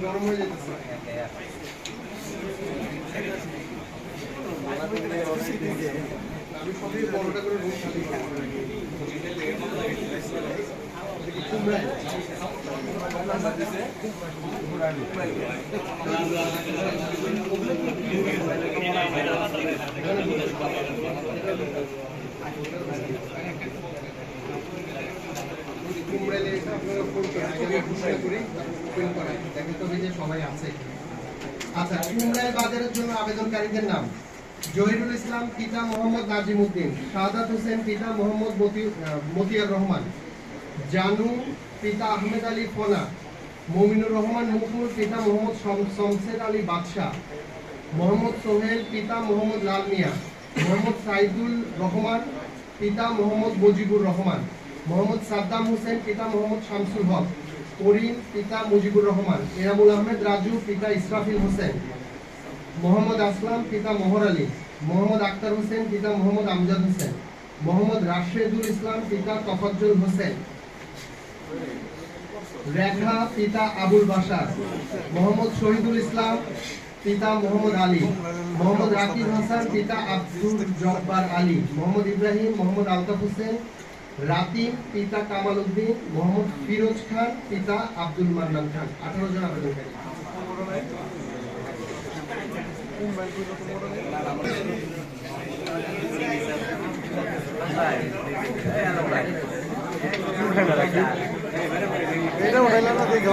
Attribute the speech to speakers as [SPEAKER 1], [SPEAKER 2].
[SPEAKER 1] গরম হয়ে যেতেছে। আমি সবই বড়টা করে রুম খালি সবাই আছে। আচ্ছা, কুমড়াইল বাজারের জন্য আবেদনকারীদের নাম: জহিরুল ইসলাম পিতা মোহাম্মদ নাজিম উদ্দিন, শাহাদাত হোসেন পিতা মোহাম্মদ মতিয়ার রহমান, জানু পিতা আহমেদ আলী ফোনা, মমিনুর রহমান মুকুল পিতা মোহাম্মদ শমসের আলী বাদশাহ, মোহাম্মদ সোহেল পিতা মোহাম্মদ লাল মিয়া, মোহাম্মদ সাইদুল রহমান পিতা মোহাম্মদ মুজিবুর রহমান, মোহাম্মদ সাদ্দাম হোসেন পিতা মোহাম্মদ শামসুল হক, করিম পিতা মুজিবুর রহমান, এনামুল আহমেদ রাজু পিতা ইসরাফিল হোসেন, মোহাম্মদ আসলাম পিতা মোহর আলী, মোহাম্মদ আক্তার হোসেন পিতা মোহাম্মদ আমজাদ হোসেন, মোহাম্মদ রাশেদুল ইসলাম পিতা তফাজ্জল হোসেন, রেখা পিতা আবুল বাশার, মোহাম্মদ শহীদুল ইসলাম পিতা মোহাম্মদ আলী, মোহাম্মদ রাকিব হাসান পিতা আব্দুল জব্বার আলী, মোহাম্মদ ইব্রাহিম, মোহাম্মদ আলতাফ হোসেন, রাতিম পিতা কামাল উদ্দিন, মোহাম্মদ ফিরোজ খান পিতা আব্দুল মান্নান খান। 18 জন আবেদনকারী। এটা উঠাইলাম না, দেখে